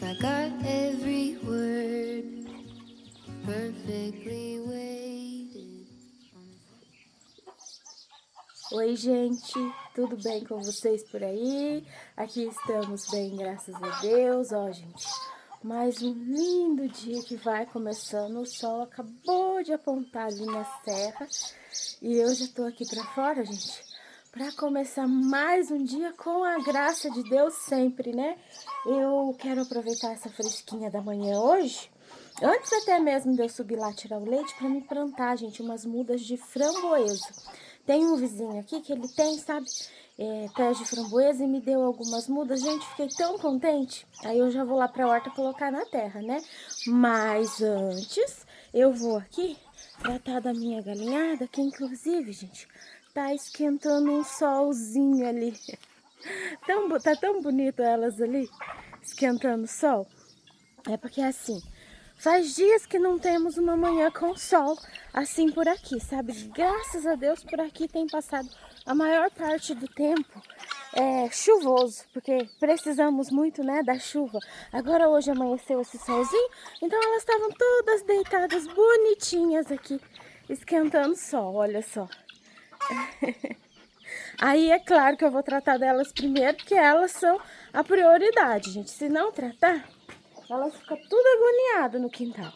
I got every word perfectly weighted. Oi, gente, tudo bem com vocês por aí? Aqui estamos bem, graças a Deus. Ó, gente, mais um lindo dia que vai começando. O sol acabou de apontar ali na serra e eu já tô aqui pra fora, gente, pra começar mais um dia com a graça de Deus sempre, né? Eu quero aproveitar essa fresquinha da manhã hoje, antes até mesmo de eu subir lá tirar o leite, pra me plantar, gente, umas mudas de framboesa. Tem um vizinho aqui que ele tem, sabe, pés de framboesa e me deu algumas mudas. Gente, fiquei tão contente. Aí eu já vou lá pra horta colocar na terra, né? Mas antes, eu vou aqui tratar da minha galinhada, que inclusive, gente, tá esquentando um solzinho ali. Tá tão bonito elas ali, esquentando o sol. É porque assim, faz dias que não temos uma manhã com sol assim por aqui, sabe? Graças a Deus por aqui tem passado a maior parte do tempo chuvoso, porque precisamos muito, né, da chuva. Agora hoje amanheceu esse solzinho, então elas estavam todas deitadas bonitinhas aqui, esquentando sol, olha só. Aí é claro que eu vou tratar delas primeiro, porque elas são a prioridade, gente. Se não tratar, elas ficam tudo agoniadas no quintal.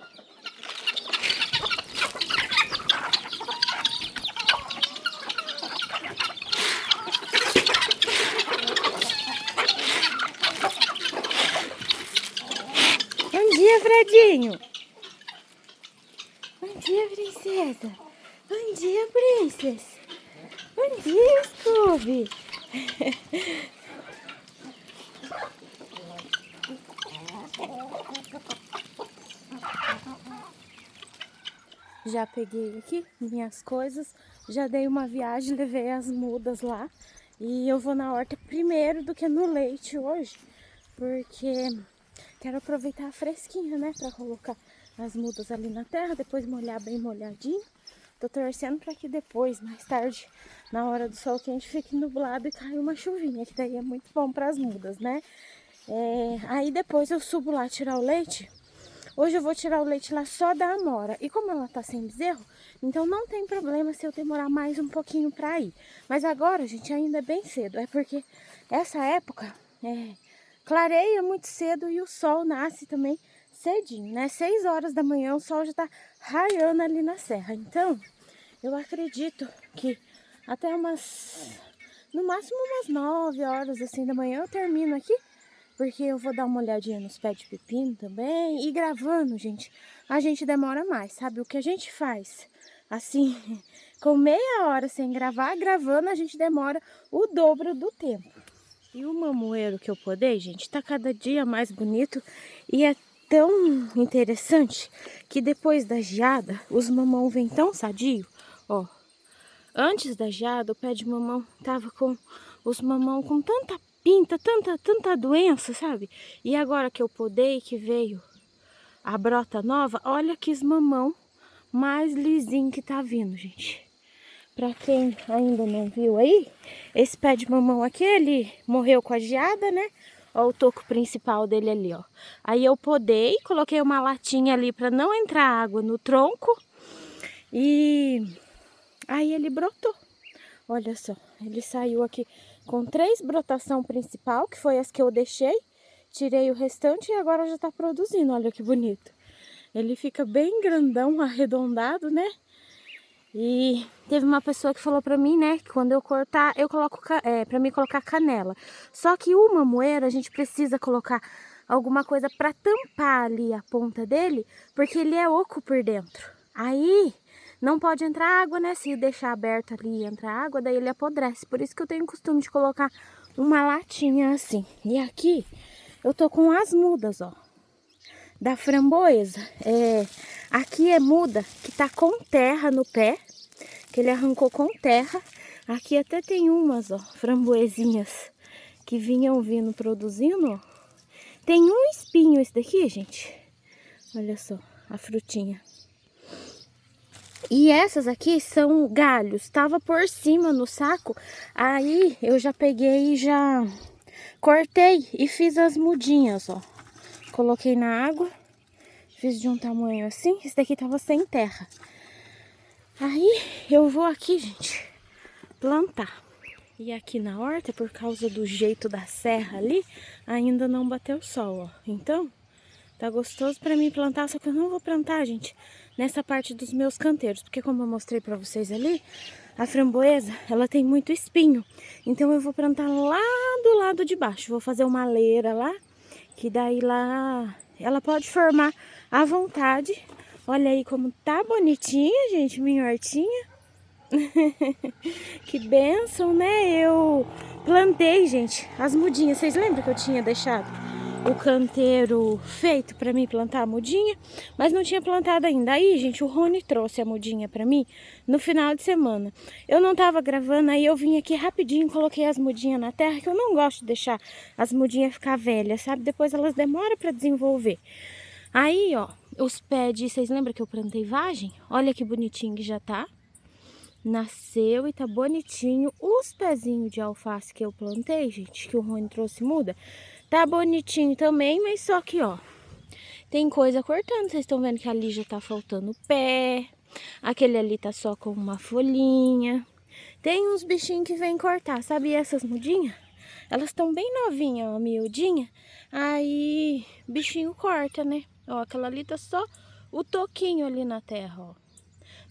Bom dia, Fredinho. Bom dia, princesa. Bom dia, princesa. Bom dia, Scooby. Já peguei aqui minhas coisas, já dei uma viagem, levei as mudas lá. E eu vou na horta primeiro do que no leite hoje, porque quero aproveitar a fresquinha, né, pra colocar as mudas ali na terra, depois molhar bem molhadinho. Tô torcendo para que depois, mais tarde, na hora do sol quente, fique nublado e caia uma chuvinha, que daí é muito bom para as mudas, né? Aí depois eu subo lá tirar o leite. Hoje eu vou tirar o leite lá só da Amora. E como ela tá sem bezerro, então não tem problema se eu demorar mais um pouquinho para ir. Mas agora, gente, ainda é bem cedo. É porque essa época clareia muito cedo e o sol nasce também cedinho, né? 6 horas da manhã o sol já tá raiando ali na serra. Então, eu acredito que até no máximo umas 9 horas assim da manhã eu termino aqui. Porque eu vou dar uma olhadinha nos pés de pepino também. E gravando, gente, a gente demora mais, sabe? O que a gente faz, assim, com meia hora sem gravar, gravando, a gente demora o dobro do tempo. E o mamoeiro que eu podei, gente, tá cada dia mais bonito. E é tão interessante que depois da geada, os mamão vêm tão sadio, ó. Antes da geada, o pé de mamão tava com os mamão com tanta pinta, tanta doença, sabe? E agora que eu podei, que veio a brota nova, olha que os mamão mais lisinho que tá vindo, gente. Pra quem ainda não viu aí, esse pé de mamão aqui, ele morreu com a geada, né? Ó o toco principal dele ali, ó. Aí eu podei, coloquei uma latinha ali pra não entrar água no tronco. E aí ele brotou. Olha só, ele saiu aqui com 3 brotação principal, que foi as que eu deixei. Tirei o restante e agora já tá produzindo, olha que bonito. Ele fica bem grandão, arredondado, né? E teve uma pessoa que falou pra mim, né, que quando eu cortar, eu coloco pra mim colocar canela. Só que o mamoeiro a gente precisa colocar alguma coisa pra tampar ali a ponta dele, porque ele é oco por dentro. Aí não pode entrar água, né? Se deixar aberto ali e entrar água, daí ele apodrece. Por isso que eu tenho o costume de colocar uma latinha assim. E aqui eu tô com as mudas, ó, da framboesa. Aqui é muda que tá com terra no pé, que ele arrancou com terra. Aqui até tem umas, ó, framboesinhas que vinham vindo produzindo, ó. Tem um espinho esse daqui, gente. Olha só, a frutinha. E essas aqui são galhos, tava por cima no saco, aí eu já peguei e já cortei e fiz as mudinhas, ó. Coloquei na água, fiz de um tamanho assim. Esse daqui tava sem terra. Aí eu vou aqui, gente, plantar. E aqui na horta, por causa do jeito da serra ali, ainda não bateu sol, ó. Então, tá gostoso pra mim plantar, só que eu não vou plantar, gente, nessa parte dos meus canteiros. Porque como eu mostrei pra vocês ali, a framboesa, ela tem muito espinho. Então eu vou plantar lá do lado de baixo. Vou fazer uma leira lá, que daí lá ela pode formar à vontade. Olha aí como tá bonitinha, gente, minha hortinha. Que bênção, né? Eu plantei, gente, as mudinhas. Vocês lembram que eu tinha deixado o canteiro feito para mim plantar a mudinha? Mas não tinha plantado ainda. Aí, gente, o Rony trouxe a mudinha para mim no final de semana. Eu não tava gravando, aí eu vim aqui rapidinho, coloquei as mudinhas na terra, que eu não gosto de deixar as mudinhas ficar velhas, sabe? Depois elas demoram para desenvolver. Aí, ó, os pés de... Vocês lembram que eu plantei vagem? Olha que bonitinho que já tá. Nasceu e tá bonitinho. Os pezinhos de alface que eu plantei, gente, que o Rony trouxe muda, tá bonitinho também, mas só que, ó, tem coisa cortando. Vocês estão vendo que ali já tá faltando pé. Aquele ali tá só com uma folhinha. Tem uns bichinhos que vêm cortar, sabe essas mudinhas? Elas estão bem novinhas, ó, miudinha. Aí, bichinho corta, né? Ó, aquela ali tá só o toquinho ali na terra, ó.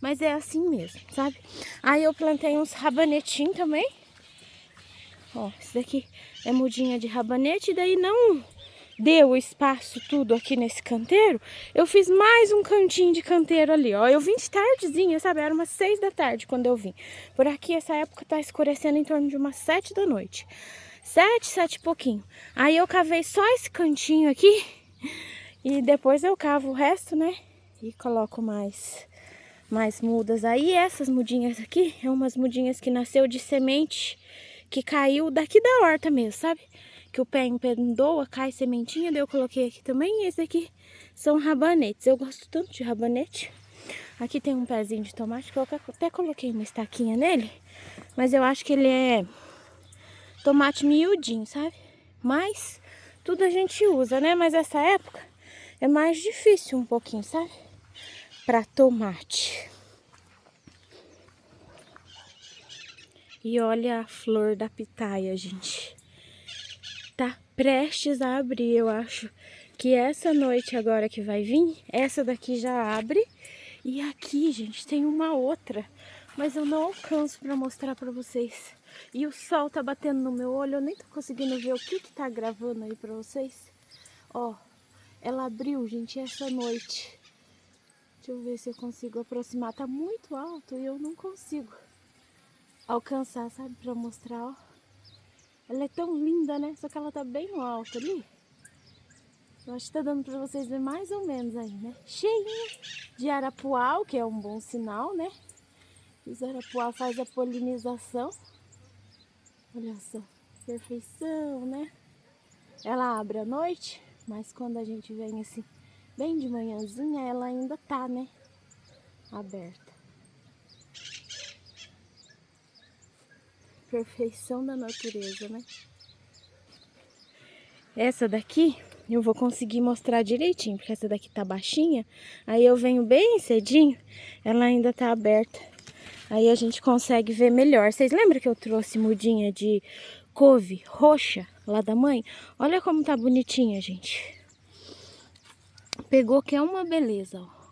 Mas é assim mesmo, sabe? Aí eu plantei uns rabanetinhos também. Ó, esse daqui é mudinha de rabanete. E daí não deu espaço tudo aqui nesse canteiro. Eu fiz mais um cantinho de canteiro ali, ó. Eu vim de tardezinha, sabe? Era umas 6 da tarde quando eu vim. Por aqui, essa época tá escurecendo em torno de umas 7 da noite. 7 e pouquinho. Aí eu cavei só esse cantinho aqui. E depois eu cavo o resto, né? E coloco mais mudas. Aí essas mudinhas aqui, é umas mudinhas que nasceu de semente que caiu daqui da horta mesmo, sabe? Que o pé empendoa, cai sementinha, daí eu coloquei aqui também. E esse aqui são rabanetes. Eu gosto tanto de rabanete. Aqui tem um pezinho de tomate que eu até coloquei uma estaquinha nele, mas eu acho que ele é tomate miudinho, sabe? Mas tudo a gente usa, né? Mas essa época é mais difícil um pouquinho, sabe? Para tomate. E olha a flor da pitaia, gente. Tá prestes a abrir, eu acho que essa noite agora que vai vir, essa daqui já abre. E aqui, gente, tem uma outra, mas eu não alcanço para mostrar para vocês. E o sol tá batendo no meu olho, eu nem tô conseguindo ver o que tá gravando aí para vocês. Ó, ela abriu, gente, essa noite. Deixa eu ver se eu consigo aproximar. Tá muito alto e eu não consigo alcançar, sabe, pra mostrar, ó. Ela é tão linda, né? Só que ela tá bem no alto ali. Eu acho que tá dando pra vocês ver mais ou menos aí, né? Cheinha de arapuá, o que é um bom sinal, né? Os arapuá faz a polinização. Olha só, perfeição, né? Ela abre à noite, mas quando a gente vem assim, bem de manhãzinha, ela ainda tá, né? Aberta. Perfeição da natureza, né? Essa daqui eu vou conseguir mostrar direitinho, porque essa daqui tá baixinha. Aí eu venho bem cedinho, ela ainda tá aberta. Aí a gente consegue ver melhor. Vocês lembram que eu trouxe mudinha de couve roxa lá da mãe? Olha como tá bonitinha, gente. Pegou que é uma beleza, ó.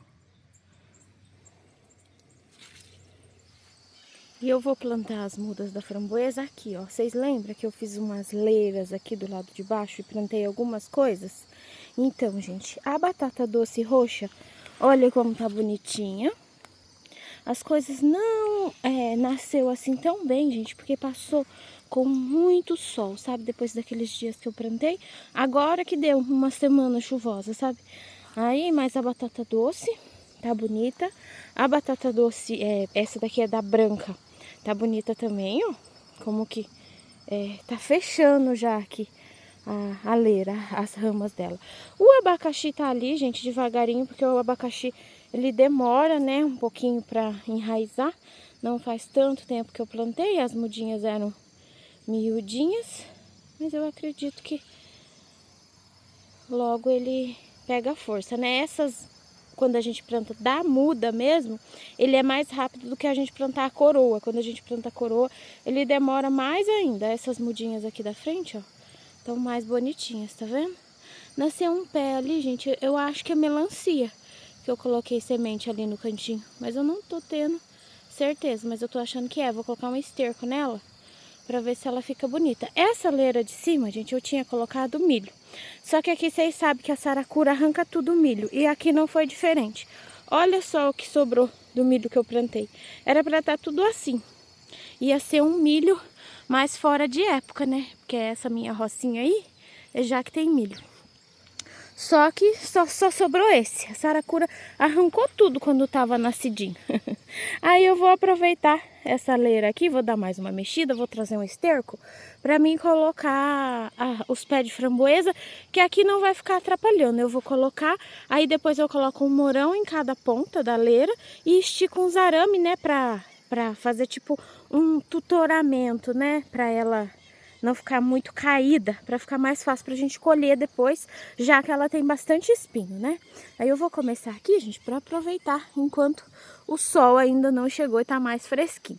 E eu vou plantar as mudas da framboesa aqui, ó. Vocês lembram que eu fiz umas leiras aqui do lado de baixo e plantei algumas coisas? Então, gente, a batata doce roxa, olha como tá bonitinha. As coisas não nasceu assim tão bem, gente, porque passou com muito sol, sabe? Depois daqueles dias que eu plantei. Agora que deu uma semana chuvosa, sabe? Aí, mas a batata doce tá bonita. A batata doce, essa daqui é da branca. Tá bonita também, ó. Como que tá fechando já aqui a leira, as ramas dela. O abacaxi tá ali, gente, devagarinho, porque o abacaxi, ele demora, né, um pouquinho pra enraizar. Não faz tanto tempo que eu plantei, as mudinhas eram miudinhas. Mas eu acredito que logo ele pega força, né? Essas, quando a gente planta da muda mesmo, ele é mais rápido do que a gente plantar a coroa. Quando a gente planta a coroa, ele demora mais ainda. Essas mudinhas aqui da frente, ó, estão mais bonitinhas, tá vendo? Nasceu um pé ali, gente, eu acho que é melancia, que eu coloquei semente ali no cantinho. Mas eu não tô tendo certeza, mas eu tô achando que é. Vou colocar um esterco nela pra ver se ela fica bonita. Essa leira de cima, gente, eu tinha colocado milho. Só que aqui vocês sabem que a saracura arranca tudo o milho. E aqui não foi diferente. Olha só o que sobrou do milho que eu plantei. Era pra estar tudo assim. Ia ser um milho mais fora de época, né? Porque essa minha rocinha aí, é já que tem milho. Só que só sobrou esse. A saracura arrancou tudo quando tava nascidinho. Aí eu vou aproveitar essa leira aqui, vou dar mais uma mexida, vou trazer um esterco para mim colocar os pés de framboesa, que aqui não vai ficar atrapalhando. Eu vou colocar, aí depois eu coloco um morão em cada ponta da leira e estico uns arame, né, pra fazer tipo um tutoramento, né, para ela não ficar muito caída, para ficar mais fácil pra gente colher depois, já que ela tem bastante espinho, né? Aí eu vou começar aqui, gente, para aproveitar enquanto o sol ainda não chegou e tá mais fresquinho.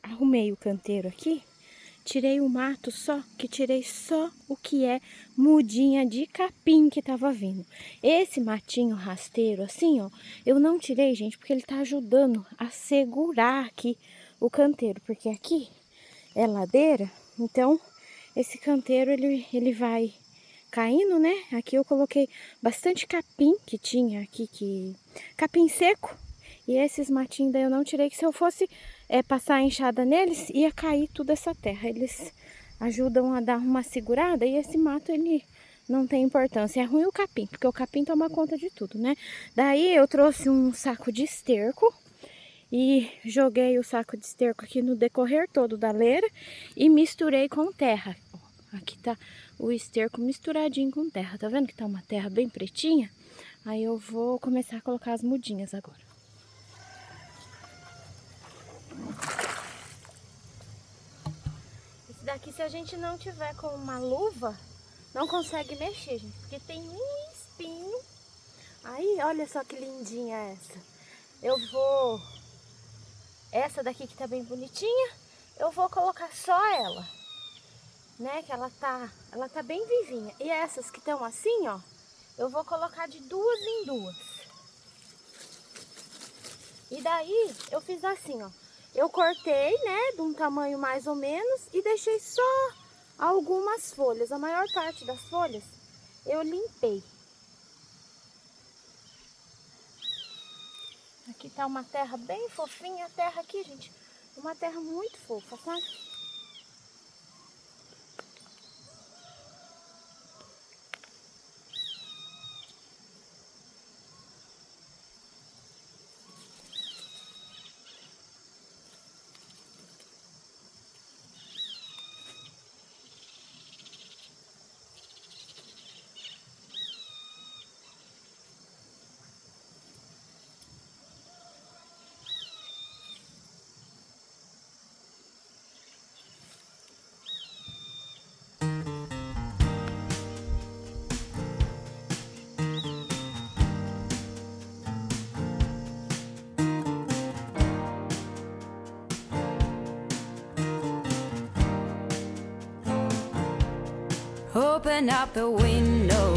Arrumei o canteiro aqui, tirei o mato só, que tirei só o que é mudinha de capim que tava vindo. Esse matinho rasteiro assim, ó, eu não tirei, gente, porque ele tá ajudando a segurar aqui o canteiro, porque aqui é ladeira, então esse canteiro ele vai caindo, né? Aqui eu coloquei bastante capim que tinha aqui, capim seco. E esses matinhos daí eu não tirei, que se eu fosse passar a enxada neles, ia cair toda essa terra. Eles ajudam a dar uma segurada e esse mato ele não tem importância. É ruim o capim, porque o capim toma conta de tudo, né? Daí eu trouxe um saco de esterco e joguei o saco de esterco aqui no decorrer todo da leira e misturei com terra. Aqui tá o esterco misturadinho com terra, tá vendo que tá uma terra bem pretinha? Aí eu vou começar a colocar as mudinhas agora. Esse daqui, se a gente não tiver com uma luva, não consegue mexer, gente, porque tem um espinho. Aí, olha só que lindinha essa. Eu vou... Essa daqui que tá bem bonitinha, eu vou colocar só ela, né? Que ela tá bem vivinha. E essas que estão assim, ó, eu vou colocar de duas em duas. E daí, eu fiz assim, ó. Eu cortei, né, de um tamanho mais ou menos e deixei só algumas folhas. A maior parte das folhas eu limpei. Aqui tá uma terra bem fofinha. A terra aqui, gente, é uma terra muito fofa, sabe? Open up the window.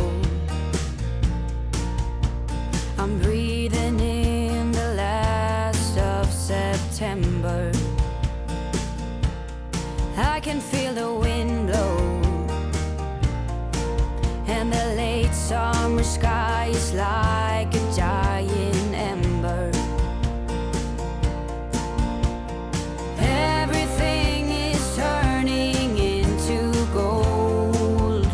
I'm breathing in the last of September. I can feel the wind blow, and the late summer sky is like a giant ember. Everything is turning into gold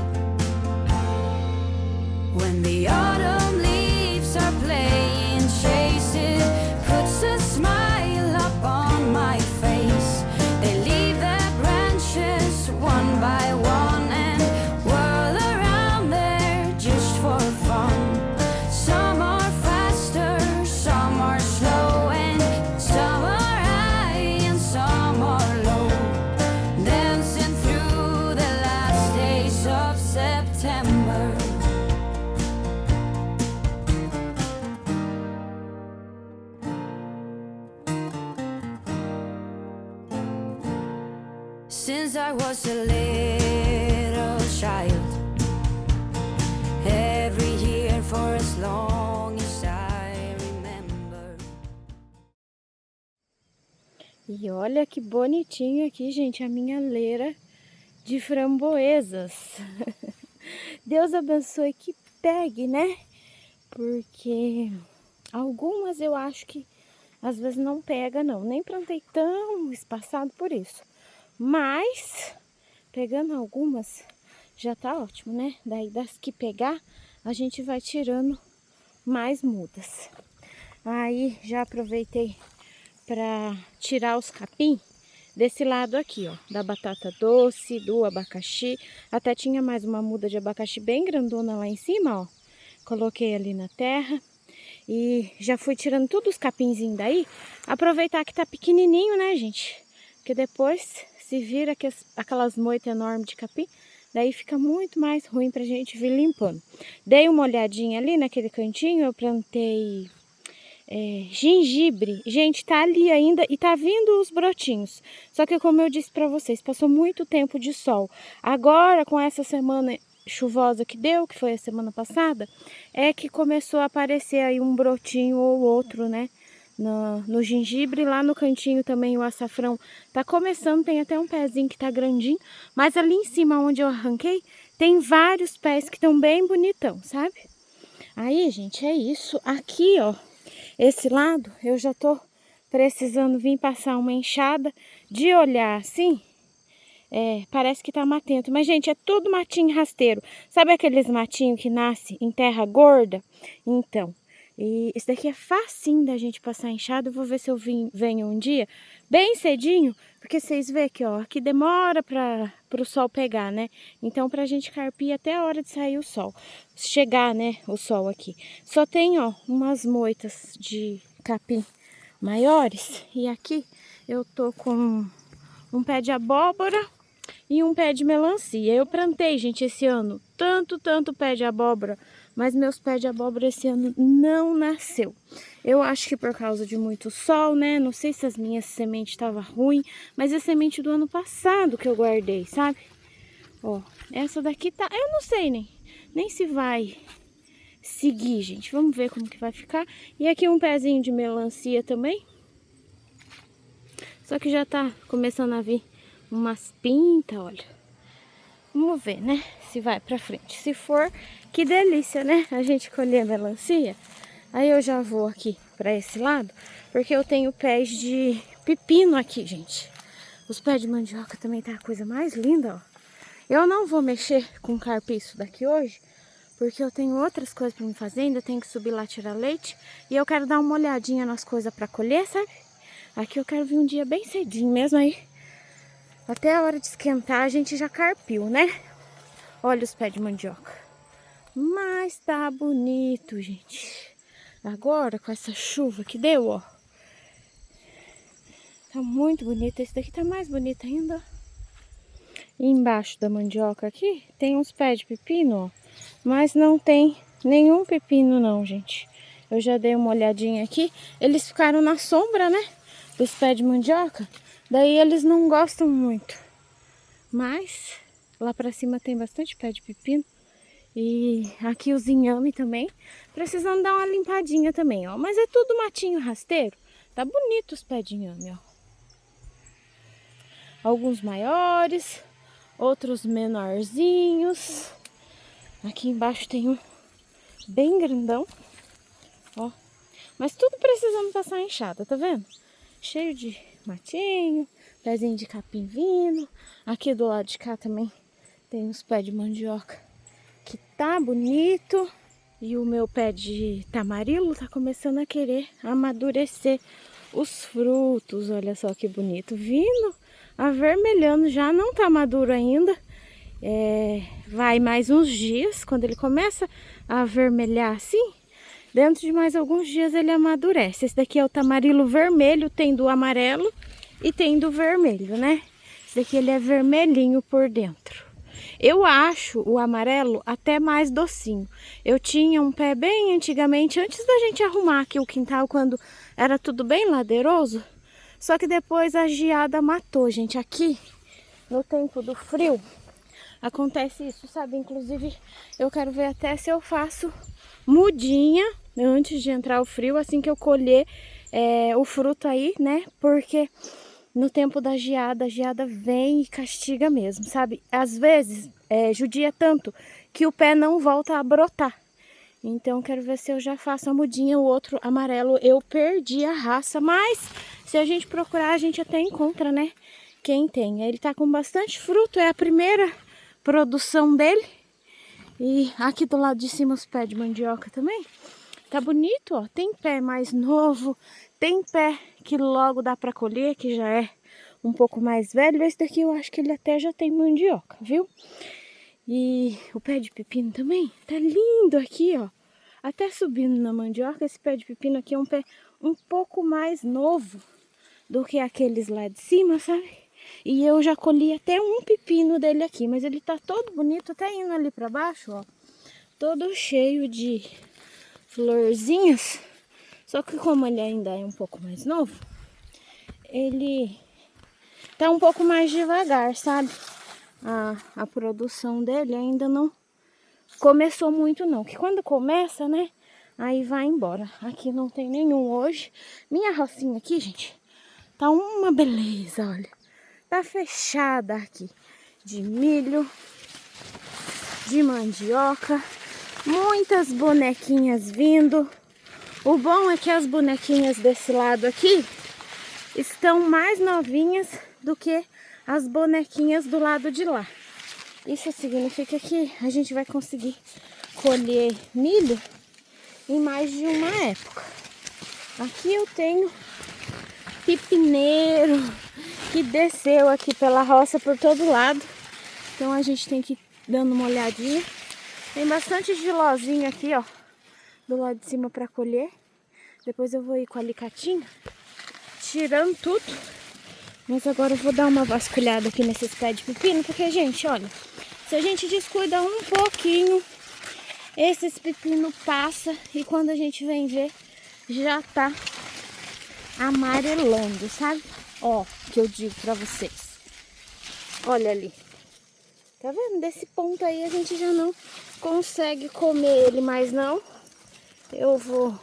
when the autumn leaves are playing chase. It puts a smile up on my face. They leave their branches one by one and whirl around there just for fun. since I was a little child. Every year for as long as I remember. E olha que bonitinho aqui, gente, a minha leira de framboesas. Deus abençoe que pegue, né? Porque algumas eu acho que às vezes não pega, não. Nem plantei tão espaçado por isso. Mas, pegando algumas, já tá ótimo, né? Daí das que pegar, a gente vai tirando mais mudas. Aí, já aproveitei para tirar os capim desse lado aqui, ó. Da batata doce, do abacaxi. Até tinha mais uma muda de abacaxi bem grandona lá em cima, ó. Coloquei ali na terra. E já fui tirando todos os capinzinhos daí. Aproveitar que tá pequenininho, né, gente? Porque depois se vira aquelas moitas enormes de capim. Daí fica muito mais ruim pra gente vir limpando. Dei uma olhadinha ali naquele cantinho. Eu plantei gengibre. Gente, tá ali ainda e tá vindo os brotinhos. Só que como eu disse pra vocês, passou muito tempo de sol. Agora, com essa semana chuvosa que deu, que foi a semana passada, é que começou a aparecer aí um brotinho ou outro, né? No gengibre, lá no cantinho também o açafrão tá começando, tem até um pezinho que tá grandinho, mas ali em cima onde eu arranquei, tem vários pés que estão bem bonitão, sabe? Aí, gente, é isso. Aqui, ó, esse lado, eu já tô precisando vir passar uma enxada, de olhar assim, parece que tá matento, mas gente, é tudo matinho rasteiro. Sabe aqueles matinhos que nascem em terra gorda? Então, e isso daqui é facinho da gente passar enxada. Eu vou ver se eu venho um dia bem cedinho, porque vocês veem aqui, ó, aqui demora pro sol pegar, né? Então, pra gente carpir até a hora de sair o sol, chegar, né, o sol aqui. Só tem, ó, umas moitas de capim maiores, e aqui eu tô com um pé de abóbora e um pé de melancia. Eu plantei, gente, esse ano tanto pé de abóbora, mas meus pés de abóbora esse ano não nasceu. Eu acho que por causa de muito sol, né? Não sei se as minhas sementes estavam ruins, mas a semente do ano passado que eu guardei, sabe? Ó, essa daqui tá... Eu não sei nem se vai seguir, gente. Vamos ver como que vai ficar. E aqui um pezinho de melancia também. Só que já tá começando a vir umas pintas, olha. Vamos ver, né? Se vai pra frente. Se for, que delícia, né? A gente colher melancia. Aí eu já vou aqui pra esse lado, porque eu tenho pés de pepino aqui, gente. Os pés de mandioca também tá a coisa mais linda, ó. Eu não vou mexer com carpiço daqui hoje, porque eu tenho outras coisas pra me fazer. Ainda tenho que subir lá tirar leite. E eu quero dar uma olhadinha nas coisas pra colher, sabe? Aqui eu quero vir um dia bem cedinho mesmo, aí até a hora de esquentar a gente já carpiu, né? Olha os pés de mandioca. Mas tá bonito, gente. Agora com essa chuva que deu, ó. Tá muito bonito. Esse daqui tá mais bonito ainda. E embaixo da mandioca aqui tem uns pés de pepino, ó. Mas não tem nenhum pepino não, gente. Eu já dei uma olhadinha aqui. Eles ficaram na sombra, né? Dos pés de mandioca. Daí eles não gostam muito. Mas lá pra cima tem bastante pé de pepino. E aqui os inhame também. Precisando dar uma limpadinha também, ó. Mas é tudo matinho rasteiro. Tá bonito os pés de inhame, ó. Alguns maiores, outros menorzinhos. Aqui embaixo tem um bem grandão, ó. Mas tudo precisando passar enxada, tá vendo? Cheio de matinho, pezinho de capim vindo. Aqui do lado de cá também tem uns pés de mandioca que tá bonito. E o meu pé de tamarilo tá começando a querer amadurecer os frutos. Olha só que bonito. Vindo avermelhando, já não tá maduro ainda. Vai mais uns dias, quando ele começa a avermelhar assim, dentro de mais alguns dias ele amadurece. Esse daqui é o tamarilo vermelho, tem do amarelo e tem do vermelho, né? Esse daqui ele é vermelhinho por dentro. Eu acho o amarelo até mais docinho. Eu tinha um pé bem antigamente, antes da gente arrumar aqui o quintal, quando era tudo bem ladeiroso. Só que depois a geada matou, gente. Aqui, no tempo do frio, acontece isso, sabe? Inclusive, eu quero ver até se eu faço mudinha antes de entrar o frio, assim que eu colher o fruto aí, né? Porque no tempo da geada, a geada vem e castiga mesmo, sabe? Às vezes, judia tanto que o pé não volta a brotar. Então, quero ver se eu já faço a mudinha. O outro amarelo, eu perdi a raça, mas se a gente procurar, a gente até encontra, né? Quem tem. Ele tá com bastante fruto, é a primeira produção dele. E aqui do lado de cima os pés de mandioca também. Tá bonito, ó. Tem pé mais novo, tem pé que logo dá pra colher, que já é um pouco mais velho. Esse daqui eu acho que ele até já tem mandioca, viu? E o pé de pepino também tá lindo aqui, ó. Até subindo na mandioca, esse pé de pepino aqui é um pé um pouco mais novo do que aqueles lá de cima, sabe? E eu já colhi até um pepino dele aqui, mas ele tá todo bonito, até indo ali pra baixo, ó. Todo cheio de florzinhas. Só que como ele ainda é um pouco mais novo, ele tá um pouco mais devagar, sabe? A produção dele ainda não começou muito não. Que quando começa, né? Aí vai embora. Aqui não tem nenhum hoje. Minha rocinha aqui, gente, tá uma beleza, olha. Tá fechada aqui. De milho, de mandioca. Muitas bonequinhas vindo. O bom é que as bonequinhas desse lado aqui estão mais novinhas do que as bonequinhas do lado de lá. Isso significa que a gente vai conseguir colher milho em mais de uma época. Aqui eu tenho pipineiro que desceu aqui pela roça por todo lado. Então a gente tem que ir dando uma olhadinha. Tem bastante gilozinho aqui, ó, do lado de cima para colher. Depois eu vou ir com o alicatinho, tirando tudo. Mas agora eu vou dar uma vasculhada aqui nesses pés de pepino, porque, gente, olha, se a gente descuida um pouquinho, esses pepinos passam e quando a gente vem ver, já tá amarelando, sabe? Ó, que eu digo pra vocês. Olha ali. Tá vendo? Desse ponto aí a gente já não consegue comer ele mais não. Eu vou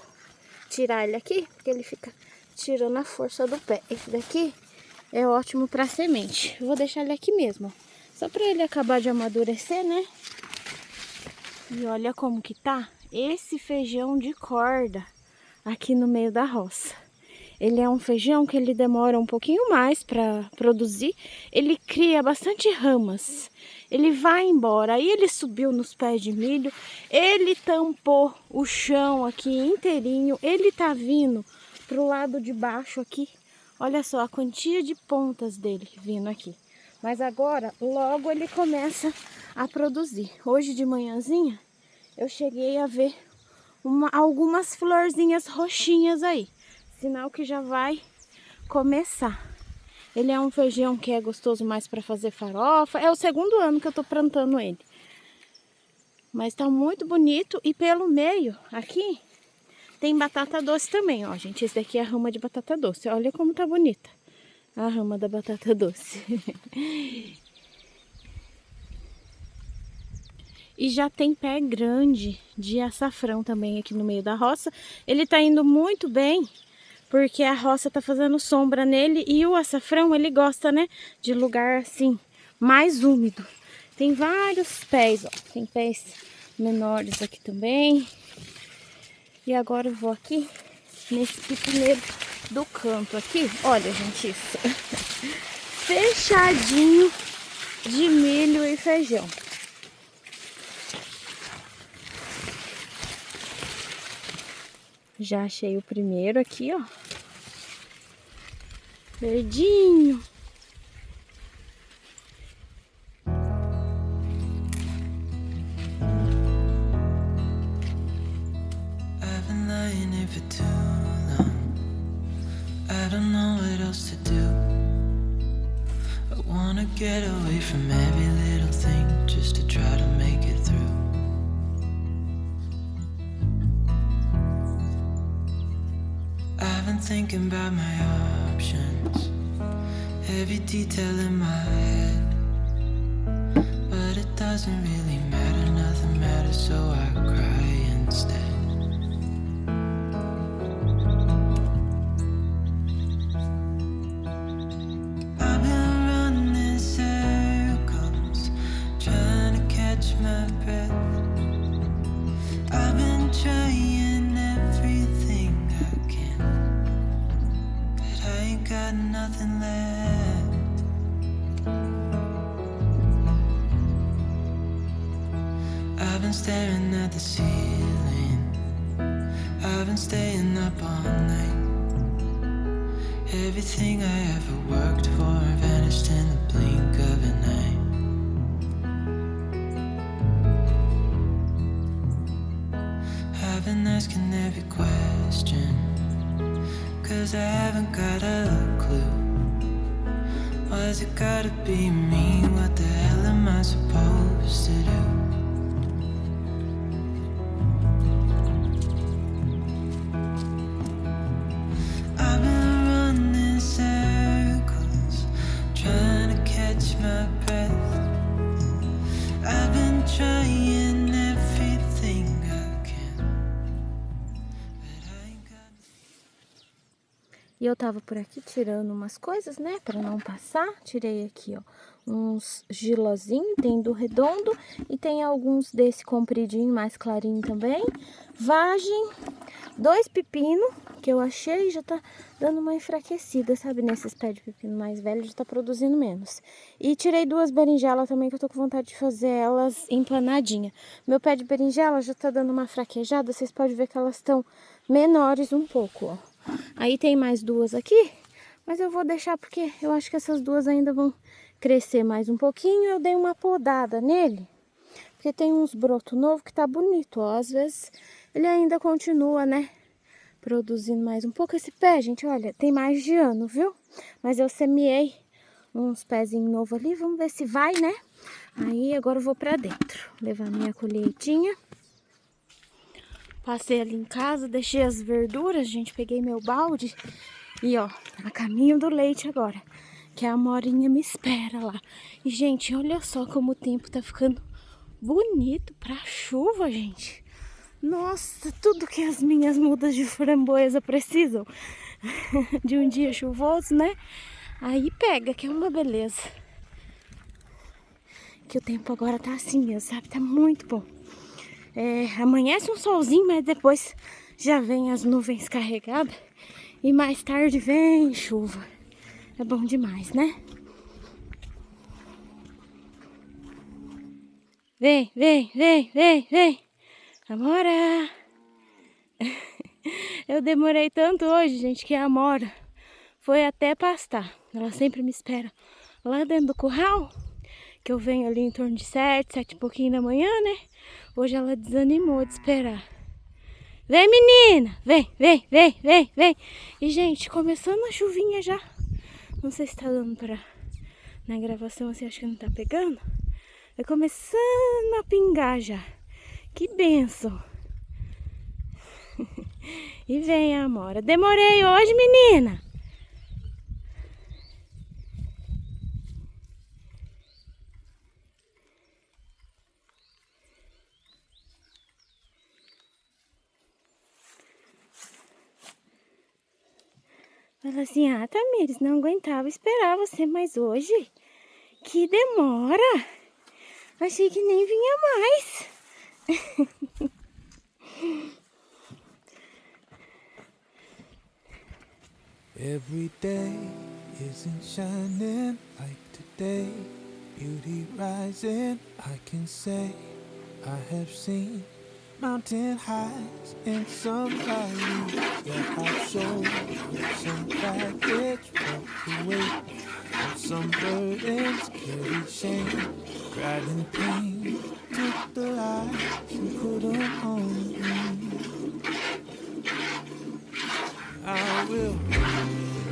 tirar ele aqui, porque ele fica tirando a força do pé. Esse daqui é ótimo para semente. Vou deixar ele aqui mesmo, só para ele acabar de amadurecer, né? E olha como que tá esse feijão de corda aqui no meio da roça. Ele é um feijão que ele demora um pouquinho mais para produzir. Ele cria bastante ramas. Ele vai embora. Aí ele subiu nos pés de milho. Ele tampou o chão aqui inteirinho. Ele tá vindo pro lado de baixo aqui. Olha só a quantia de pontas dele vindo aqui. Mas agora, logo ele começa a produzir. Hoje de manhãzinha, eu cheguei a ver algumas florzinhas roxinhas aí. Sinal que já vai começar. Ele é um feijão que é gostoso mais para fazer farofa. É o segundo ano que eu tô plantando ele. Mas tá muito bonito. E pelo meio, aqui, tem batata doce também, ó, gente. Esse daqui é a rama de batata doce. Olha como tá bonita a rama da batata doce. E já tem pé grande de açafrão também aqui no meio da roça. Ele tá indo muito bem, porque a roça tá fazendo sombra nele. E o açafrão, ele gosta, né, de lugar assim, mais úmido. Tem vários pés, ó. Tem pés menores aqui também. E agora eu vou aqui nesse pipineiro do canto aqui. Olha, gente, isso. Fechadinho de milho e feijão. Já achei o primeiro aqui, ó. Verdinho. For too long, I don't know what else to do. I wanna get away from every little thing just to try to make it through. I've been thinking about my options, every detail in my head. doesn't really matter, nothing matters, so I cry instead. I've been running in circles, trying to catch my breath. I've been trying everything I can, but I ain't got nothing left. I've been staring at the ceiling, I've been staying up all night. Everything I ever worked for vanished in the blink of an eye. I've been asking every question, 'cause I haven't got a clue. Why's it gotta be me? What the hell am I supposed to do? I've been running in circles, trying to catch my breath. I've been trying everything I can, but I ain't got. E eu tava por aqui tirando umas coisas, né, pra não passar. Tirei aqui, ó, uns gilozinhos, tem do redondo e tem alguns desse compridinho, mais clarinho também. Vagem, 2 pepinos que eu achei, já tá dando uma enfraquecida, sabe, nesses pés de pepino mais velhos, já tá produzindo menos. E tirei 2 berinjelas também, que eu tô com vontade de fazer elas empanadinha. Meu pé de berinjela já tá dando uma fraquejada, vocês podem ver que elas estão menores um pouco, ó. Aí tem mais 2 aqui, mas eu vou deixar porque eu acho que essas 2 ainda vão crescer mais um pouquinho. Eu dei uma podada nele, porque tem uns brotos novos que tá bonito, ó. Às vezes ele ainda continua, né, produzindo mais um pouco. Esse pé, gente, olha, tem mais de ano, viu? Mas eu semeei uns pezinhos novos ali, vamos ver se vai, né? Aí agora eu vou pra dentro, levar minha colheitinha. Passei ali em casa, deixei as verduras, gente, peguei meu balde e, ó, a caminho do leite agora, que a Amorinha me espera lá. E, gente, olha só como o tempo tá ficando bonito pra chuva, gente. Nossa, tudo que as minhas mudas de framboesa precisam de um dia chuvoso, né? Aí pega, que é uma beleza. Que o tempo agora tá assim mesmo, sabe? Tá muito bom. Amanhece um solzinho, mas depois já vem as nuvens carregadas e mais tarde vem chuva. É bom demais, né? Vem, vem, vem, vem, vem. Amora! Eu demorei tanto hoje, gente, que a Amora foi até pastar. Ela sempre me espera lá dentro do curral, que eu venho ali em torno de 7 e pouquinho da manhã, né? Hoje ela desanimou de esperar. Vem, menina! Vem, vem, vem, vem, vem! E, gente, começando a chuvinha já. Não sei se tá dando pra... Na gravação, assim, acho que não tá pegando. Vai começando a pingar já. Que benção! E vem a Amora. Demorei hoje, menina! Fala assim, Tamires, não aguentava esperar você, mas hoje, que demora! Achei que nem vinha mais. Every day isn't shining like today. Beauty rising, I can say I have seen mountain heights and some valleys. Yeah, I've sold some baggage, walked away from some burdens, carried shame, pride and pain. Took the lies and put them on me. I will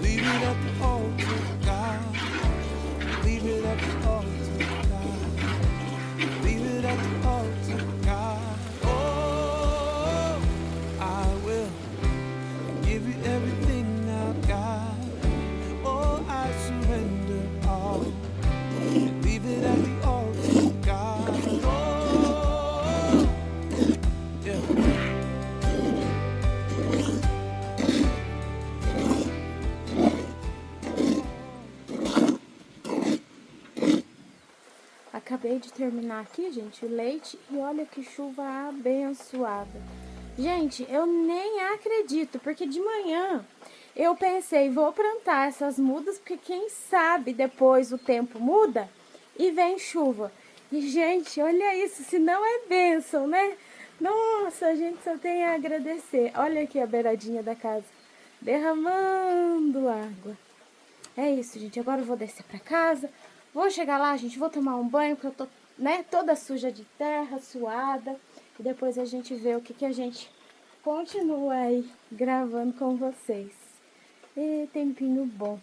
leave it at the altar, God. Leave it at the altar, God. Leave it at the altar, God. Oh, I will give you everything now, God. Oh, I surrender all. Leave it at the altar, God. acabei de terminar aqui, gente, o leite. E olha que chuva abençoada. Gente, eu nem acredito, porque de manhã eu pensei, vou plantar essas mudas, porque quem sabe depois o tempo muda e vem chuva. E, gente, olha isso, se não é bênção, né? Nossa, a gente só tem a agradecer. Olha aqui a beiradinha da casa, derramando água. É isso, gente. Agora eu vou descer pra casa. Vou chegar lá, gente, vou tomar um banho, porque eu tô, né, toda suja de terra, suada. E depois a gente vê o que a gente continua aí gravando com vocês. E tempinho bom.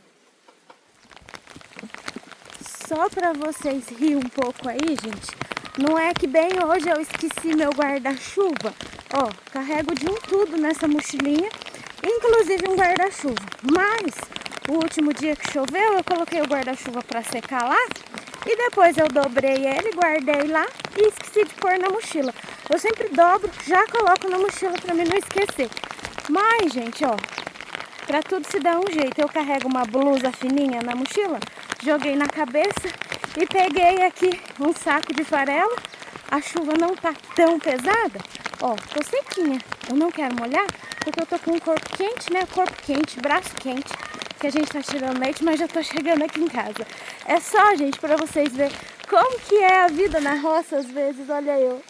Só pra vocês rirem um pouco aí, gente. Não é que bem hoje eu esqueci meu guarda-chuva. Ó, carrego de um tudo nessa mochilinha, inclusive um guarda-chuva. Mas o último dia que choveu, eu coloquei o guarda-chuva para secar lá. E depois eu dobrei ele, guardei lá e esqueci de pôr na mochila. Eu sempre dobro, já coloco na mochila para mim não esquecer. Mas, gente, ó, para tudo se dá um jeito. Eu carrego uma blusa fininha na mochila, joguei na cabeça e peguei aqui um saco de farelo. A chuva não tá tão pesada. Ó, tô sequinha. Eu não quero molhar porque eu tô com o corpo quente, né? Corpo quente, braço quente. Que a gente tá tirando leite, mas já tô chegando aqui em casa. É só, gente, pra vocês verem como que é a vida na roça às vezes. Olha eu.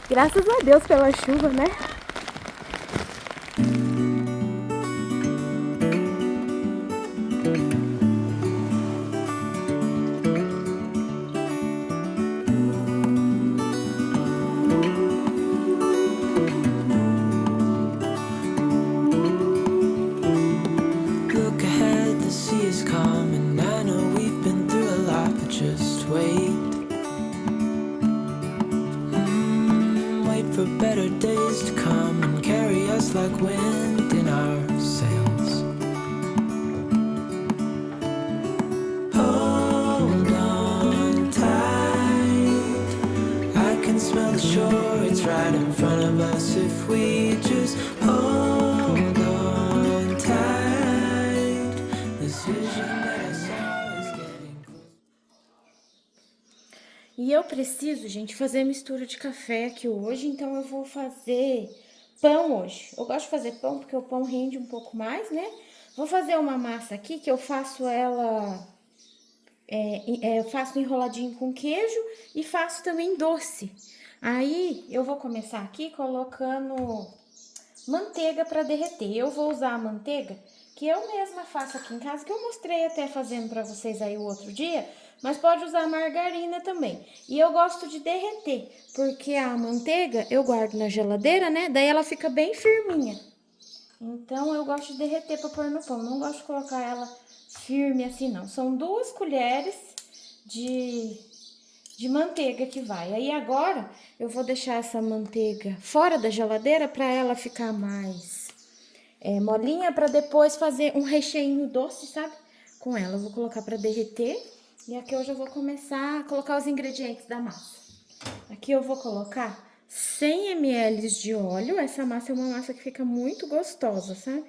Graças a Deus pela chuva, né? Look ahead, the sea is calm, and I know we've been through a lot, but just wait. Wait for better days to come and carry us like wind in our sails. Hold on tight, I can smell the shore, it's right in front of us if we just hold on tight. This vision that I saw is getting close. E eu preciso, gente, fazer mistura de café aqui hoje, então eu vou fazer pão hoje. Eu gosto de fazer pão porque o pão rende um pouco mais, né? Vou fazer uma massa aqui que eu faço ela, eu faço enroladinho com queijo e faço também doce. Aí eu vou começar aqui colocando manteiga para derreter. Eu vou usar a manteiga que eu mesma faço aqui em casa, que eu mostrei até fazendo para vocês aí o outro dia, mas pode usar margarina também. E eu gosto de derreter, porque a manteiga eu guardo na geladeira, né? Daí ela fica bem firminha. Então eu gosto de derreter para pôr no pão, não gosto de colocar ela firme assim não. São 2 colheres de manteiga que vai. Aí agora eu vou deixar essa manteiga fora da geladeira para ela ficar mais molinha, para depois fazer um recheio doce, sabe? Com ela eu vou colocar para derreter. E aqui eu já vou começar a colocar os ingredientes da massa. Aqui eu vou colocar 100 ml de óleo. Essa massa é uma massa que fica muito gostosa, sabe?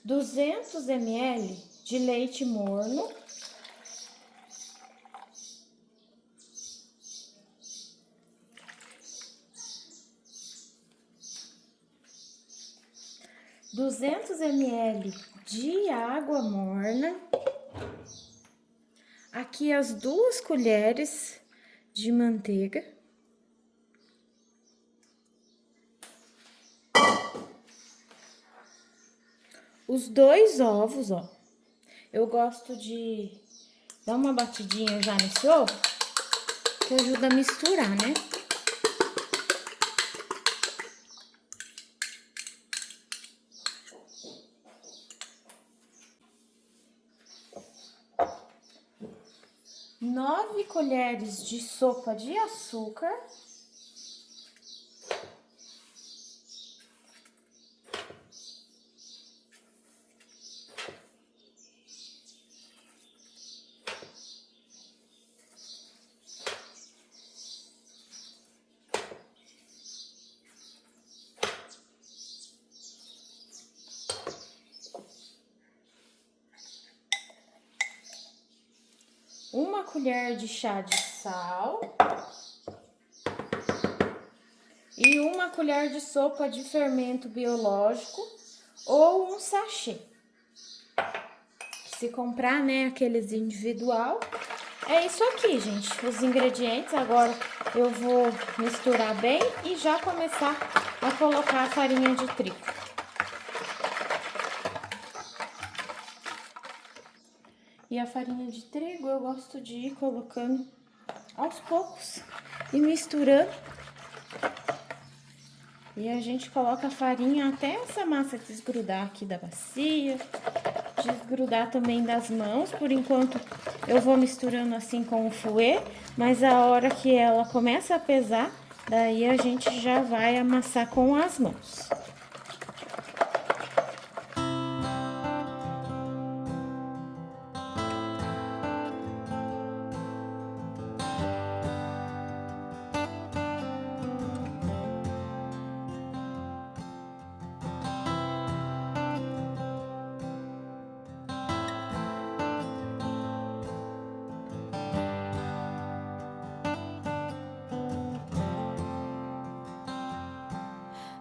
200 ml de leite morno. ,200 ml de água morna. Aqui as 2 colheres de manteiga. Os 2 ovos, ó. Eu gosto de dar uma batidinha já nesse ovo, que ajuda a misturar, né? ,9 colheres de sopa de açúcar. 1 colher de chá de sal e 1 colher de sopa de fermento biológico ou um sachê. Se comprar, né, aqueles individual, é isso aqui, gente, os ingredientes. Agora eu vou misturar bem e já começar a colocar a farinha de trigo. E a farinha de trigo eu gosto de ir colocando aos poucos e misturando. E a gente coloca a farinha até essa massa desgrudar aqui da bacia, desgrudar também das mãos. Por enquanto eu vou misturando assim com o fouet, mas a hora que ela começa a pesar, daí a gente já vai amassar com as mãos.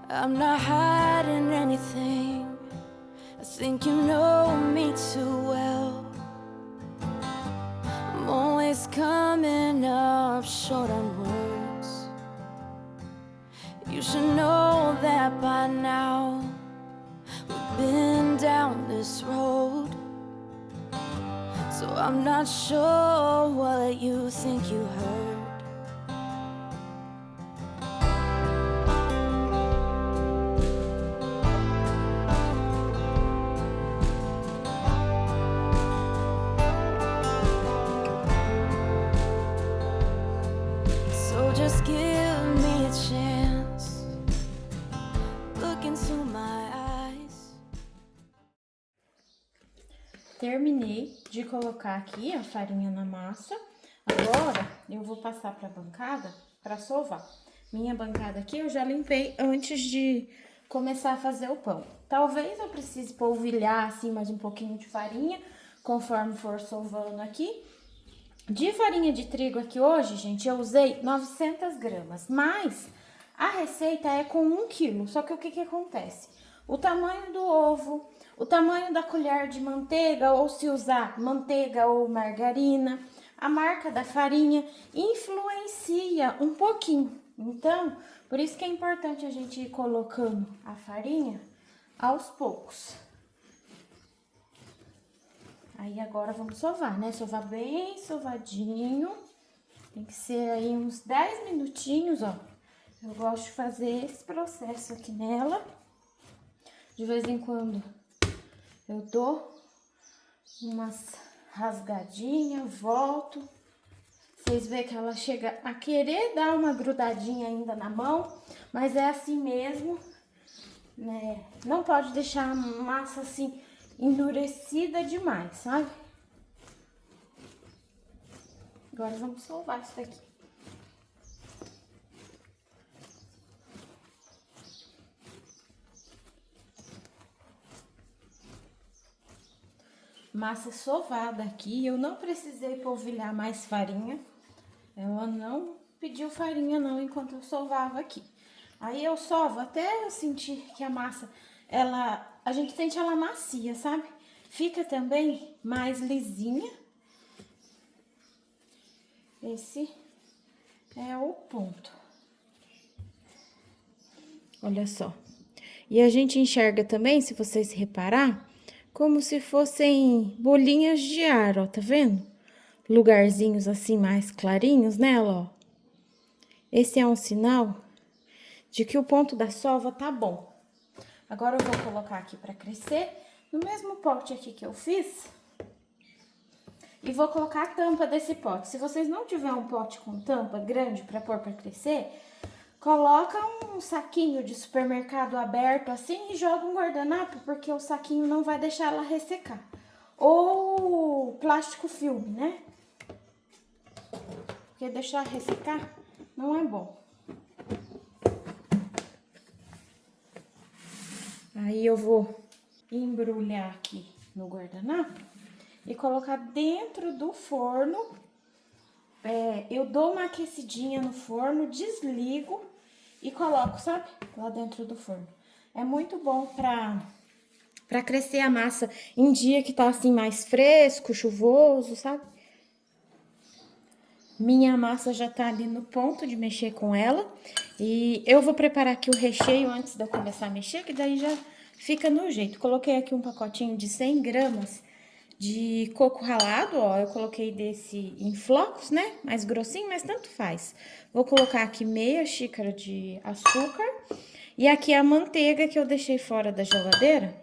I'm not hiding anything. I think you know me too well. I'm always coming up short on words. You should know that by now. We've been down this road. So I'm not sure what you think you heard. Just give me a chance. Look into my eyes. Terminei de colocar aqui a farinha na massa. Agora eu vou passar para a bancada para sovar. Minha bancada aqui eu já limpei antes de começar a fazer o pão. Talvez eu precise polvilhar assim mais um pouquinho de farinha conforme for sovando aqui. De farinha de trigo aqui hoje, gente, eu usei 900 gramas, mas a receita é com 1 quilo. Só que o que acontece? O tamanho do ovo, o tamanho da colher de manteiga, ou se usar manteiga ou margarina, a marca da farinha influencia um pouquinho. Então, por isso que é importante a gente ir colocando a farinha aos poucos. Aí agora vamos sovar, né? Sovar bem sovadinho. Tem que ser aí uns 10 minutinhos, ó. Eu gosto de fazer esse processo aqui nela. De vez em quando eu dou umas rasgadinhas, volto. Vocês veem que ela chega a querer dar uma grudadinha ainda na mão, mas é assim mesmo, né? Não pode deixar a massa assim endurecida demais, sabe? Agora vamos sovar isso daqui. Massa sovada aqui, eu não precisei polvilhar mais farinha. Ela não pediu farinha não enquanto eu sovava aqui. Aí eu sovo até eu sentir que a massa, a gente sente ela macia, sabe? Fica também mais lisinha. Esse é o ponto. Olha só. E a gente enxerga também, se vocês reparar, como se fossem bolinhas de ar, ó, tá vendo? Lugarzinhos assim mais clarinhos nela, ó. Esse é um sinal de que o ponto da sova tá bom. Agora eu vou colocar aqui pra crescer, no mesmo pote aqui que eu fiz. E vou colocar a tampa desse pote. Se vocês não tiverem um pote com tampa grande pra pôr pra crescer, coloca um saquinho de supermercado aberto assim e joga um guardanapo, porque o saquinho não vai deixar ela ressecar. Ou plástico filme, né? Porque deixar ressecar não é bom. Aí eu vou embrulhar aqui no guardanapo e colocar dentro do forno eu dou uma aquecidinha no forno, desligo e coloco, sabe? Lá dentro do forno. É muito bom pra crescer a massa em dia que tá assim mais fresco, chuvoso, sabe? Minha massa já tá ali no ponto de mexer com ela. E eu vou preparar aqui o recheio antes de eu começar a mexer, que daí já fica no jeito. Coloquei aqui um pacotinho de 100 gramas de coco ralado, ó. Eu coloquei desse em flocos, né? Mais grossinho, mas tanto faz. Vou colocar aqui meia xícara de açúcar. E aqui a manteiga que eu deixei fora da geladeira,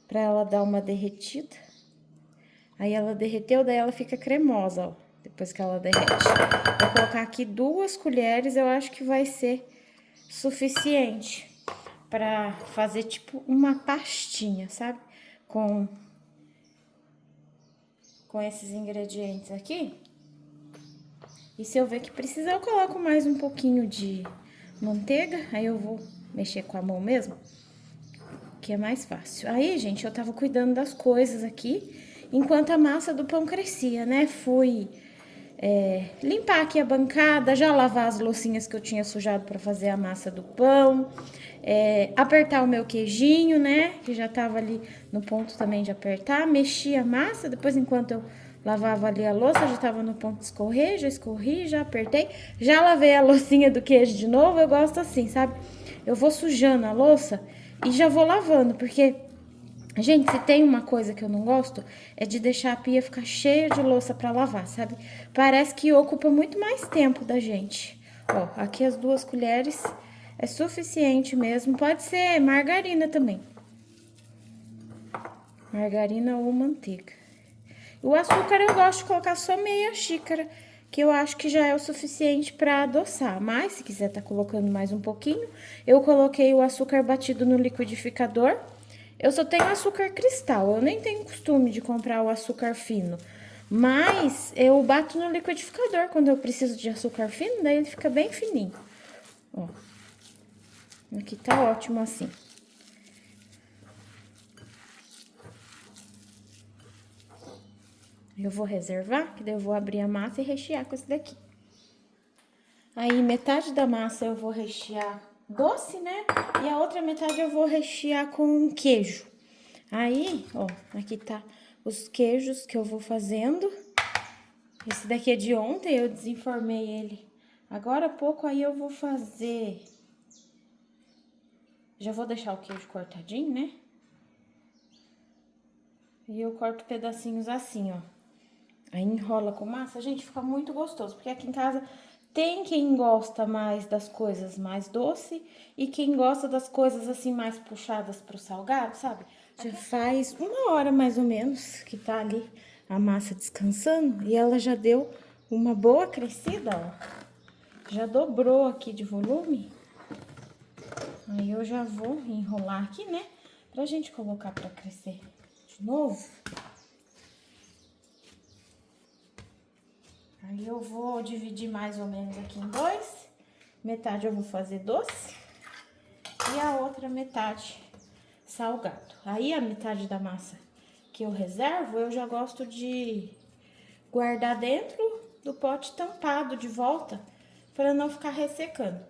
pra ela dar uma derretida. Aí ela derreteu, daí ela fica cremosa, ó. Depois que ela derrete. Vou colocar aqui 2 colheres, eu acho que vai ser suficiente pra fazer tipo uma pastinha, sabe? Com esses ingredientes aqui. E se eu ver que precisa, eu coloco mais um pouquinho de manteiga. Aí eu vou mexer com a mão mesmo, que é mais fácil. Aí, gente, eu tava cuidando das coisas aqui, enquanto a massa do pão crescia, né? Fui limpar aqui a bancada, já lavar as loucinhas que eu tinha sujado pra fazer a massa do pão, apertar o meu queijinho, né? Que já tava ali no ponto também de apertar, mexi a massa, depois enquanto eu lavava ali a louça, já tava no ponto de escorrer, já escorri, já apertei, já lavei a loucinha do queijo de novo. Eu gosto assim, sabe? Eu vou sujando a louça e já vou lavando, porque... Gente, se tem uma coisa que eu não gosto, é de deixar a pia ficar cheia de louça pra lavar, sabe? Parece que ocupa muito mais tempo da gente. Ó, aqui as 2 colheres é suficiente mesmo. Pode ser margarina também. Margarina ou manteiga. O açúcar eu gosto de colocar só meia xícara, que eu acho que já é o suficiente pra adoçar. Mas, se quiser tá colocando mais um pouquinho, eu coloquei o açúcar batido no liquidificador. Eu só tenho açúcar cristal, eu nem tenho costume de comprar o açúcar fino. Mas eu bato no liquidificador quando eu preciso de açúcar fino, daí ele fica bem fininho. Ó, aqui tá ótimo assim. Eu vou reservar, que daí eu vou abrir a massa e rechear com esse daqui. Aí, metade da massa eu vou rechear doce, né? E a outra metade eu vou rechear com queijo. Aí, ó, aqui tá os queijos que eu vou fazendo. Esse daqui é de ontem, eu desenformei ele agora há pouco. Aí eu vou fazer... Já vou deixar o queijo cortadinho, né? E eu corto pedacinhos assim, ó. Aí enrola com massa, gente, fica muito gostoso. Porque aqui em casa... Tem quem gosta mais das coisas mais doce e quem gosta das coisas assim mais puxadas pro salgado, sabe? Já faz 1 hora mais ou menos que tá ali a massa descansando e ela já deu uma boa crescida, ó. Já dobrou aqui de volume. Aí eu já vou enrolar aqui, né? Pra gente colocar pra crescer de novo. Aí eu vou dividir mais ou menos aqui em 2. Metade eu vou fazer doce e a outra metade salgado. Aí a metade da massa que eu reservo, eu já gosto de guardar dentro do pote tampado de volta para não ficar ressecando.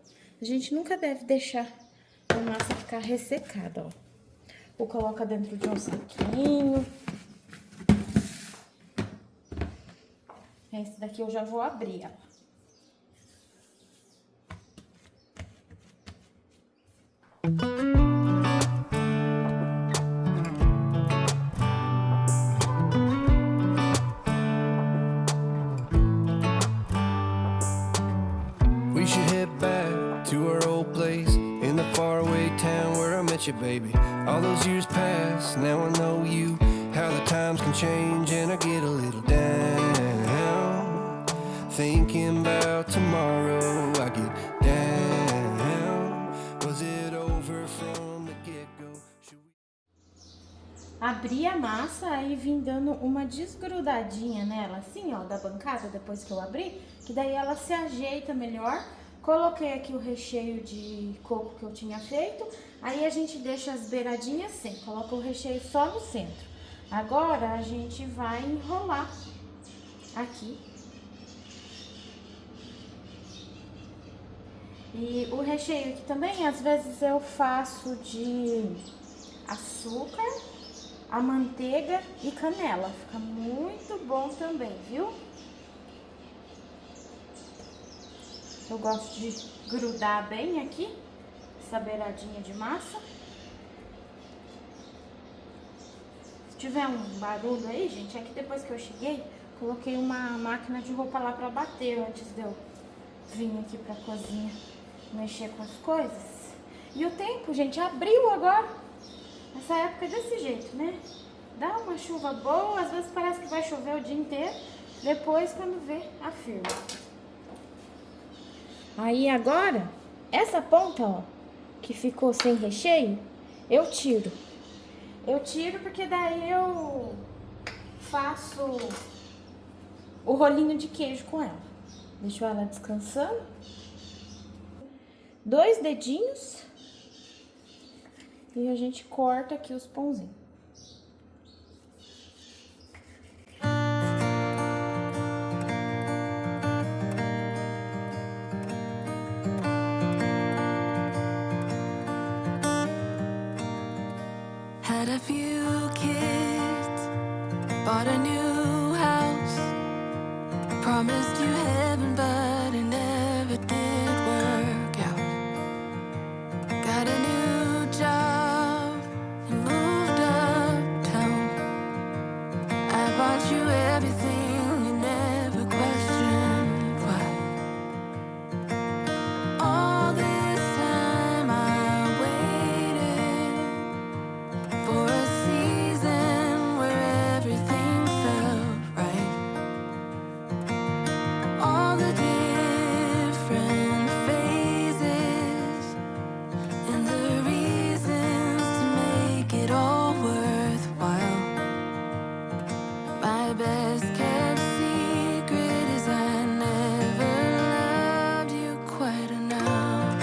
A gente nunca deve deixar a massa ficar ressecada, ó. Ou coloca dentro de um saquinho. Esse daqui eu já vou abrir, ó. We should head back to our old place in the faraway town where I met you, baby. All those years pass, now I know you. How the times can change and I get a little down. Thinking about tomorrow, I get down. Was it over from the get-go? Abri a massa, aí vim dando uma desgrudadinha nela, assim, ó, da bancada, depois que eu abri, que daí ela se ajeita melhor. Coloquei aqui o recheio de coco que eu tinha feito, aí a gente deixa as beiradinhas sem, coloca o recheio só no centro. Agora a gente vai enrolar aqui E o recheio aqui também, às vezes eu faço de açúcar, a manteiga e canela. Fica muito bom também, viu? Eu gosto de grudar bem aqui, essa beiradinha de massa. Se tiver um barulho aí, gente, é que depois que eu cheguei, coloquei uma máquina de roupa lá pra bater antes de eu vir aqui pra cozinha mexer com as coisas. E o tempo, gente, abriu agora. Essa época é desse jeito, né? Dá uma chuva boa, às vezes parece que vai chover o dia inteiro. Depois, quando vê, afirma. Aí agora, essa ponta, ó, que ficou sem recheio, eu tiro. Eu tiro porque daí eu faço o rolinho de queijo com ela. Deixo ela descansando. 2 dedinhos. E a gente corta aqui os pãozinhos. Had a few kids, bought a new house, promised you heaven, but it never did work out. Got a new job and moved uptown. I bought you everything, you never questioned why. All this time I waited for a season where everything felt right. All the different phases and the reasons to make it all worthwhile. My best kept secret is I never loved you quite enough.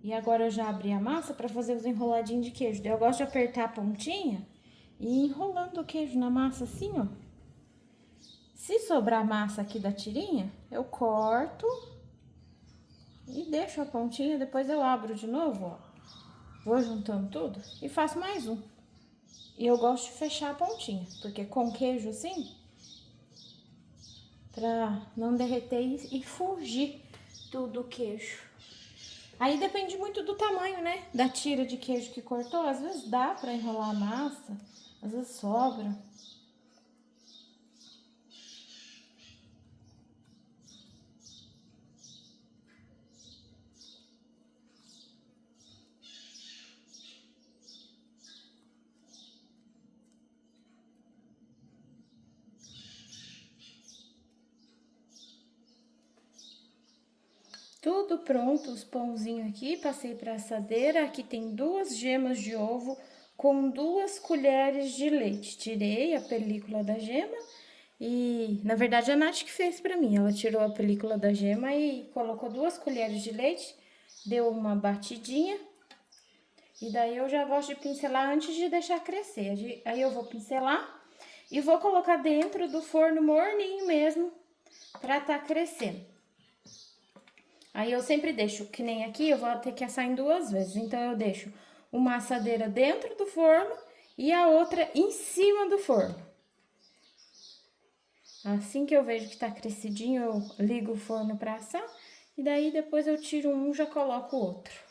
E agora eu já abri a massa para fazer os enroladinhos de queijo. Eu gosto de apertar a pontinha e ir enrolando o queijo na massa assim, ó. Se sobrar massa aqui da tirinha, eu corto e deixo a pontinha. Depois eu abro de novo, ó. Vou juntando tudo e faço mais um. E eu gosto de fechar a pontinha, porque com queijo assim, pra não derreter e fugir tudo o queijo. Aí depende muito do tamanho, né? Da tira de queijo que cortou. Às vezes dá pra enrolar a massa, às vezes sobra. Tudo pronto, os pãozinhos aqui, passei para assadeira. Aqui tem 2 gemas de ovo com 2 colheres de leite. Tirei a película da gema e, na verdade, a Nath que fez para mim. Ela tirou a película da gema e colocou 2 colheres de leite, deu uma batidinha. E daí eu já gosto de pincelar antes de deixar crescer. Aí eu vou pincelar e vou colocar dentro do forno morninho mesmo para tá crescendo. Aí eu sempre deixo, que nem aqui, eu vou ter que assar em 2 vezes. Então, eu deixo uma assadeira dentro do forno e a outra em cima do forno. Assim que eu vejo que tá crescidinho, eu ligo o forno pra assar. E daí, depois eu tiro um e já coloco o outro.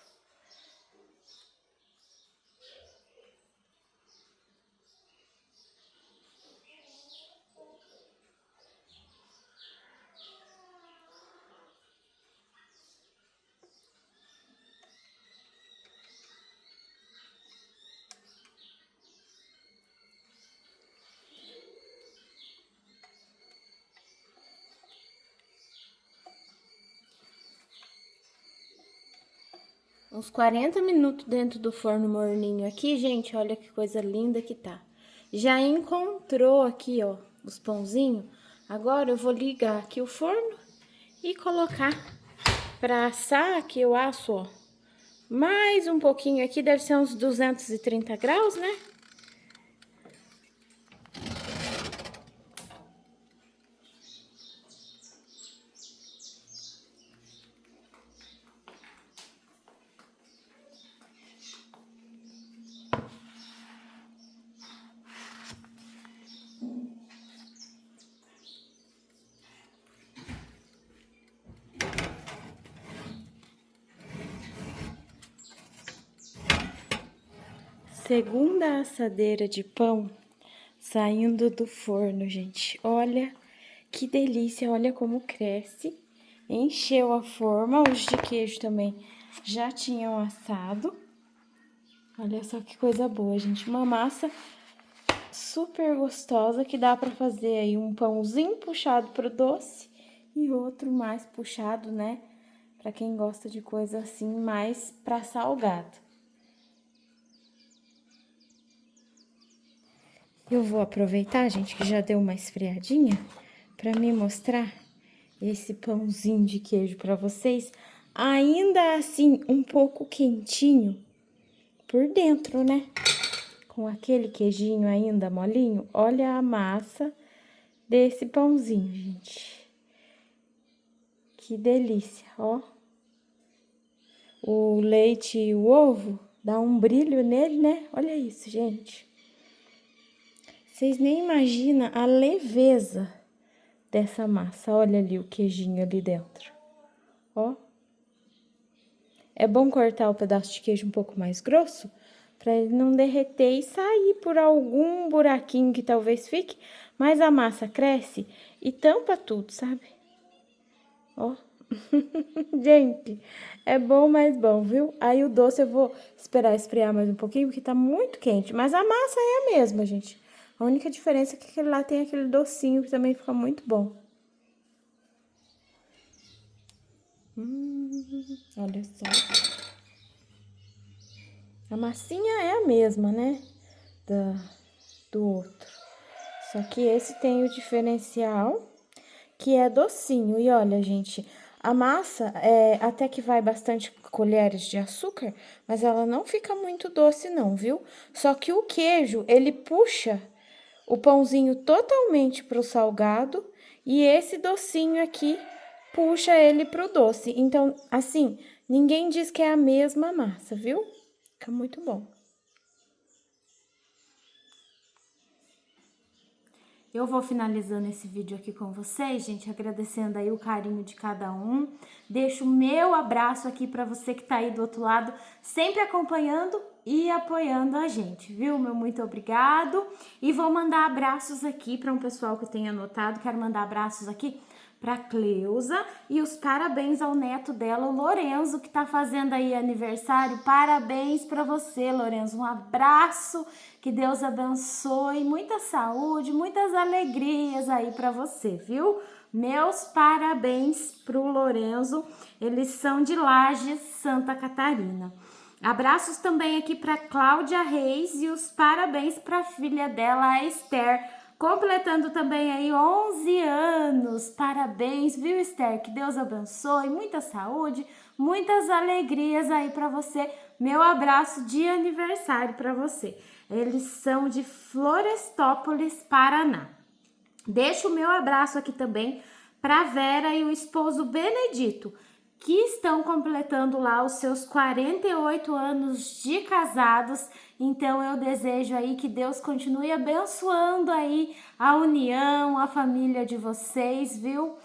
Uns 40 minutos dentro do forno morninho aqui, gente, olha que coisa linda que tá. Já encontrou aqui, ó, os pãozinhos. Agora eu vou ligar aqui o forno e colocar pra assar. Aqui eu asso, ó, Mais um pouquinho aqui, deve ser uns 230 graus, né? Segunda assadeira de pão saindo do forno, gente. Olha que delícia, olha como cresce. Encheu a forma, os de queijo também já tinham assado. Olha só que coisa boa, gente. Uma massa super gostosa que dá pra fazer aí um pãozinho puxado pro doce e outro mais puxado, né? Pra quem gosta de coisa assim, mais pra salgado. Eu vou aproveitar, gente, que já deu uma esfriadinha, pra me mostrar esse pãozinho de queijo pra vocês. Ainda assim, um pouco quentinho por dentro, né? Com aquele queijinho ainda molinho. Olha a massa desse pãozinho, gente. Que delícia, ó. O leite e o ovo dá um brilho nele, né? Olha isso, gente. Vocês nem imaginam a leveza dessa massa. Olha ali o queijinho ali dentro. Ó. É bom cortar o pedaço de queijo um pouco mais grosso, para ele não derreter e sair por algum buraquinho que talvez fique. Mas a massa cresce e tampa tudo, sabe? Ó. Gente, é bom, mas bom, viu? Aí o doce eu vou esperar esfriar mais um pouquinho, porque tá muito quente. Mas a massa é a mesma, gente. A única diferença é que aquele lá tem aquele docinho que também fica muito bom. Olha só. A massinha é a mesma, né? Do outro. Só que esse tem o diferencial, que é docinho. E olha, gente, a massa até que vai bastante colheres de açúcar, mas ela não fica muito doce não, viu? Só que o queijo, ele puxa o pãozinho totalmente pro salgado e esse docinho aqui puxa ele pro doce. Então, assim, ninguém diz que é a mesma massa, viu? Fica muito bom. Eu vou finalizando esse vídeo aqui com vocês, gente, agradecendo aí o carinho de cada um. Deixo o meu abraço aqui para você que tá aí do outro lado, sempre acompanhando e apoiando a gente, viu? Meu muito obrigado. E vou mandar abraços aqui para um pessoal que eu tenho anotado. Quero mandar abraços aqui para Cleusa e os parabéns ao neto dela, o Lorenzo, que tá fazendo aí aniversário. Parabéns para você, Lorenzo. Um abraço, que Deus abençoe, muita saúde, muitas alegrias aí para você, viu? Meus parabéns pro Lorenzo. Eles são de Lages, Santa Catarina. Abraços também aqui para Cláudia Reis e os parabéns para a filha dela, a Esther, completando também aí 11 anos. Parabéns, viu, Esther? Que Deus abençoe, muita saúde, muitas alegrias aí para você. Meu abraço de aniversário para você. Eles são de Florestópolis, Paraná. Deixo o meu abraço aqui também para Vera e o esposo Benedito, que estão completando lá os seus 48 anos de casados. Então eu desejo aí que Deus continue abençoando aí a união, a família de vocês, viu?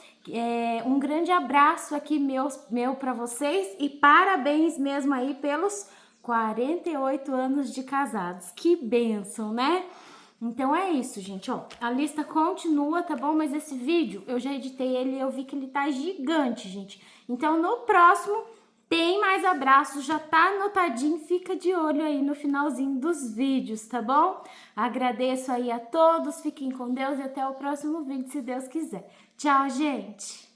Um grande abraço aqui meu para vocês e parabéns mesmo aí pelos 48 anos de casados. Que bênção, né? Então é isso, gente, ó, a lista continua, tá bom? Mas esse vídeo, eu já editei ele e eu vi que ele tá gigante, gente. Então no próximo tem mais abraços, já tá anotadinho, fica de olho aí no finalzinho dos vídeos, tá bom? Agradeço aí a todos, fiquem com Deus e até o próximo vídeo, se Deus quiser. Tchau, gente!